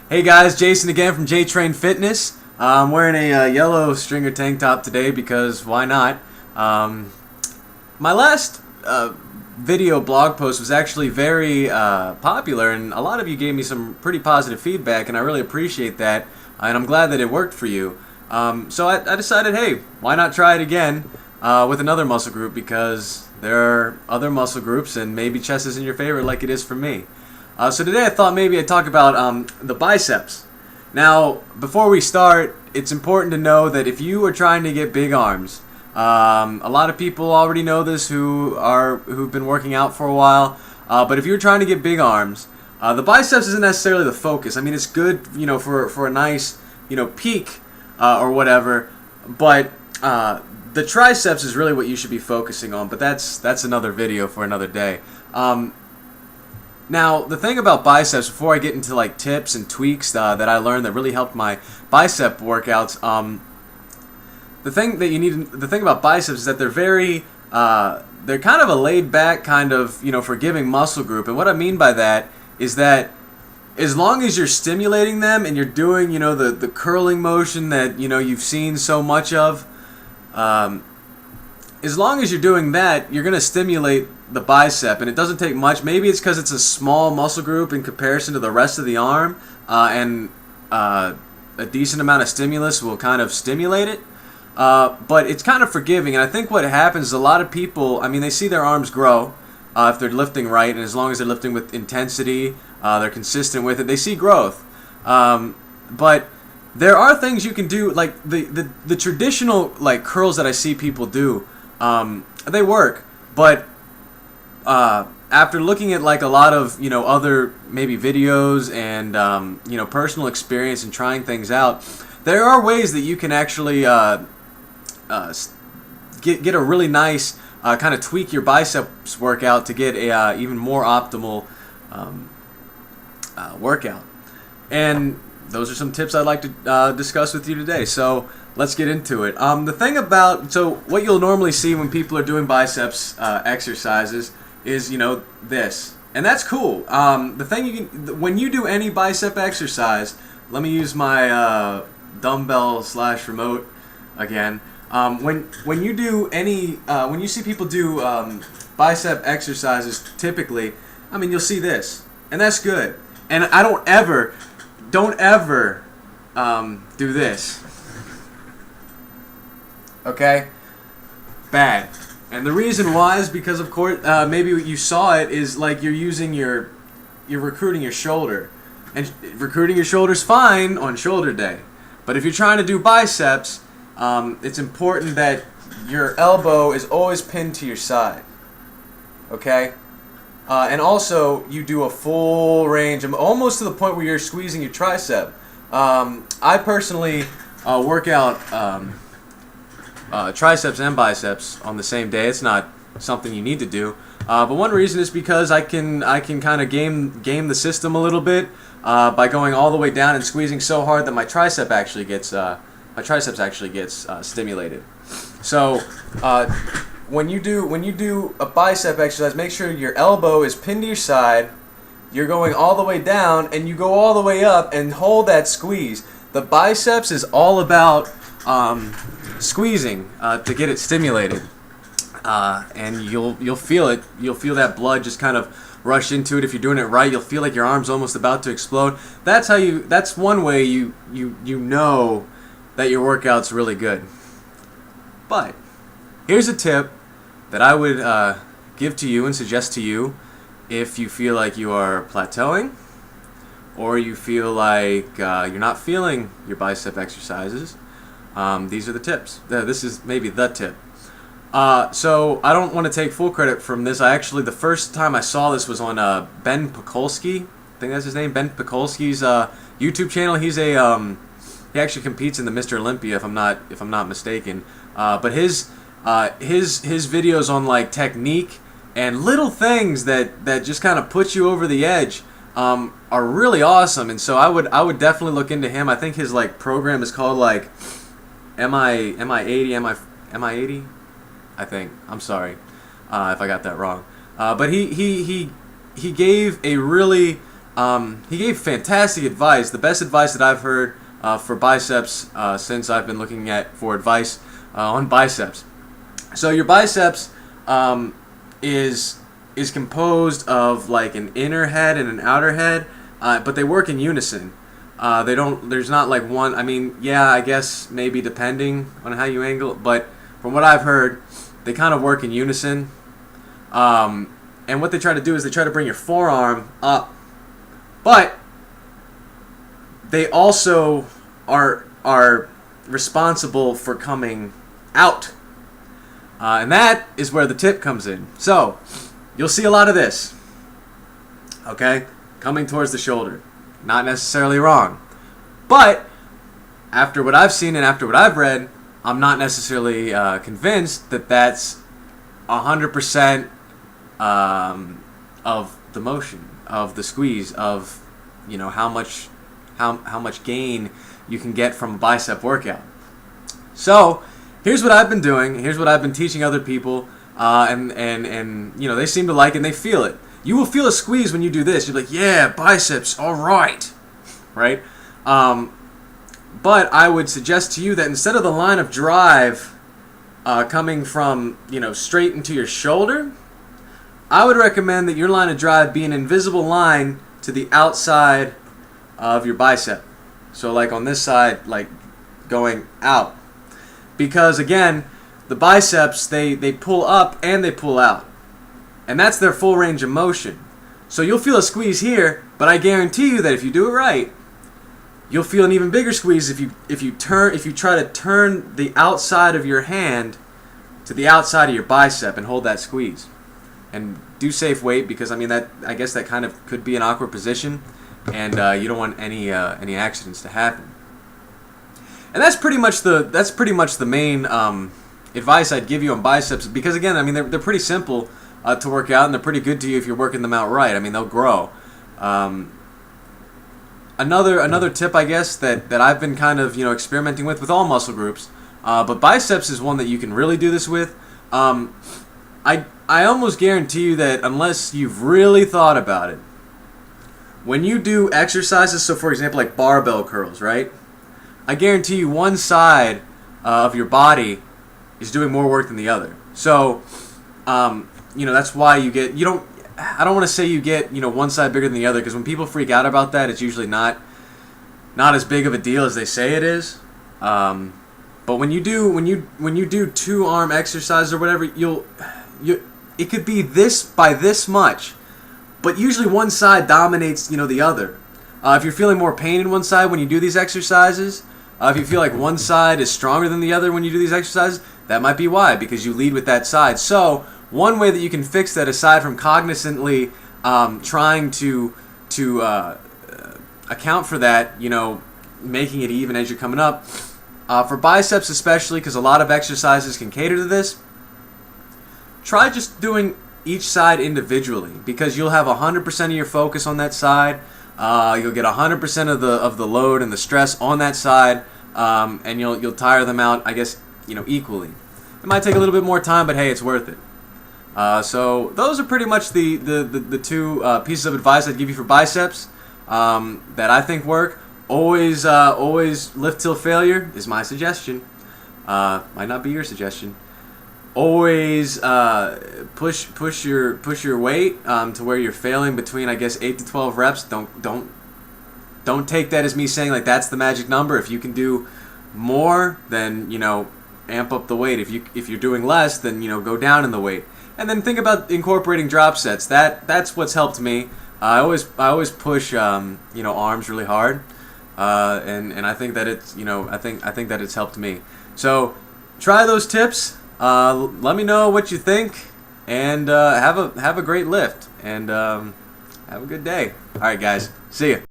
Hey guys, Jason again from Jtrain Fitness. I'm wearing a yellow stringer tank top today because why not? My last video blog post was actually very popular, and a lot of you gave me some pretty positive feedback, and I really appreciate that, and I'm glad that it worked for you. So I decided, hey, why not try it again with another muscle group, because there are other muscle groups, and maybe chest isn't your favorite like it is for me. So today I thought maybe I'd talk about the biceps. Now, before we start, it's important to know that if you are trying to get big arms, a lot of people already know this who've been working out for a while, but if you're trying to get big arms, the biceps isn't necessarily the focus. I mean, it's good, for a nice, peak or whatever, but the triceps is really what you should be focusing on, but that's another video for another day. Now, the thing about biceps, before I get into like tips and tweaks that I learned that really helped my bicep workouts, the thing about biceps is that they're they're kind of a laid back kind of, forgiving muscle group. And what I mean by that is that as long as you're stimulating them and you're doing, the curling motion that, you've seen so much of, as long as you're doing that, you're going to stimulate the bicep, and it doesn't take much. Maybe it's because it's a small muscle group in comparison to the rest of the arm, and a decent amount of stimulus will kind of stimulate it. But it's kind of forgiving, and I think what happens is a lot of people, they see their arms grow if they're lifting right, and as long as they're lifting with intensity, they're consistent with it, they see growth. But there are things you can do, like the traditional curls that I see people do. They work, but after looking at a lot of other maybe videos and personal experience and trying things out, there are ways that you can actually get a really nice kind of tweak your biceps workout to get a even more optimal workout. And those are some tips I'd like to discuss with you today. So let's get into it. So what you'll normally see when people are doing biceps exercises is this, and that's cool. The thing when you do any bicep exercise, let me use my dumbbell / remote again. When you do when you see people do bicep exercises, typically, you'll see this, and that's good. And I don't ever do this. Okay? Bad. And the reason why is because, of course, maybe you saw it is you're recruiting your shoulder. And recruiting your shoulder's fine on shoulder day. But if you're trying to do biceps, it's important that your elbow is always pinned to your side. Okay? And also, you do a full range, almost to the point where you're squeezing your tricep. I personally work out triceps and biceps on the same day. It's not something you need to do, but one reason is because I can kind of game the system a little bit by going all the way down and squeezing so hard that my triceps actually gets stimulated. So when you do a bicep exercise, make sure your elbow is pinned to your side. You're going all the way down, and you go all the way up and hold that squeeze. The biceps is all about squeezing to get it stimulated, and you'll feel it. You'll feel that blood just kind of rush into it. If you're doing it right, you'll feel like your arm's almost about to explode. That's one way you know that your workout's really good. But here's a tip that I would give to you and suggest to you if you feel like you are plateauing, or you feel like you're not feeling your bicep exercises. These are the tips. This is maybe the tip. So I don't want to take full credit from this. The first time I saw this was on Ben Pakulski. I think that's his name. Ben Pakulski's YouTube channel. He actually competes in the Mr. Olympia, if I'm not mistaken. But his videos on technique and little things that just kind of put you over the edge are really awesome. And so I would definitely look into him. I think his program is called MI80. I think. I'm sorry if I got that wrong. But he gave a really He gave fantastic advice, the best advice that I've heard for biceps since I've been looking for advice on biceps. So your biceps is composed of like an inner head and an outer head, but they work in unison. They don't. There's not like one. I mean, yeah, I guess maybe depending on how you angle it, but from what I've heard, they kind of work in unison. And what they try to do is they try to bring your forearm up, but they also are responsible for coming out, and that is where the tip comes in. So you'll see a lot of this. Okay, coming towards the shoulder. Not necessarily wrong. But after what I've seen and after what I've read, I'm not necessarily convinced that that's 100% of the motion, of the squeeze, of how much gain you can get from a bicep workout. So here's what I've been doing. Here's what I've been teaching other people, and they seem to like it and they feel it. You will feel a squeeze when you do this. You're like, yeah, biceps, all right, right? But I would suggest to you that instead of the line of drive coming from, straight into your shoulder, I would recommend that your line of drive be an invisible line to the outside of your bicep. So like on this side, like going out. Because again, the biceps, they pull up and they pull out. And that's their full range of motion. So you'll feel a squeeze here, but I guarantee you that if you do it right, you'll feel an even bigger squeeze if you try to turn the outside of your hand to the outside of your bicep and hold that squeeze. And do safe weight, because I guess that kind of could be an awkward position, and you don't want any accidents to happen. And that's pretty much the main advice I'd give you on biceps, because again, they're pretty simple to work out, and they're pretty good to you if you're working them out right. They'll grow. Another tip, I guess, that I've been kind of experimenting with all muscle groups, but biceps is one that you can really do this with. I almost guarantee you that unless you've really thought about it, when you do exercises, so for example like barbell curls, right? I guarantee you one side of your body is doing more work than the other. So that's why I don't want to say you get one side bigger than the other, because when people freak out about that, it's usually not as big of a deal as they say it is. But when you do two arm exercises or whatever, it could be this by this much, but usually one side dominates the other. If you're feeling more pain in one side when you do these exercises, if you feel like one side is stronger than the other when you do these exercises, that might be why, because you lead with that side. So one way that you can fix that, aside from cognizantly trying to account for that, making it even as you're coming up, for biceps especially, because a lot of exercises can cater to this, try just doing each side individually, because you'll have 100% of your focus on that side. You'll get 100% of the load and the stress on that side, and you'll tire them out, I guess, equally. It might take a little bit more time, but hey, it's worth it. So those are pretty much the two pieces of advice I'd give you for biceps that I think work. Always lift till failure is my suggestion. Might not be your suggestion. Always push your weight to where you're failing between, I guess, 8 to 12 reps. Don't take that as me saying like that's the magic number. If you can do more, then amp up the weight. If you're doing less, then go down in the weight. And then think about incorporating drop sets. That's what's helped me. I always push arms really hard, and I think that it's I think that it's helped me. So try those tips. Let me know what you think, and have a great lift, and have a good day. All right, guys. See ya.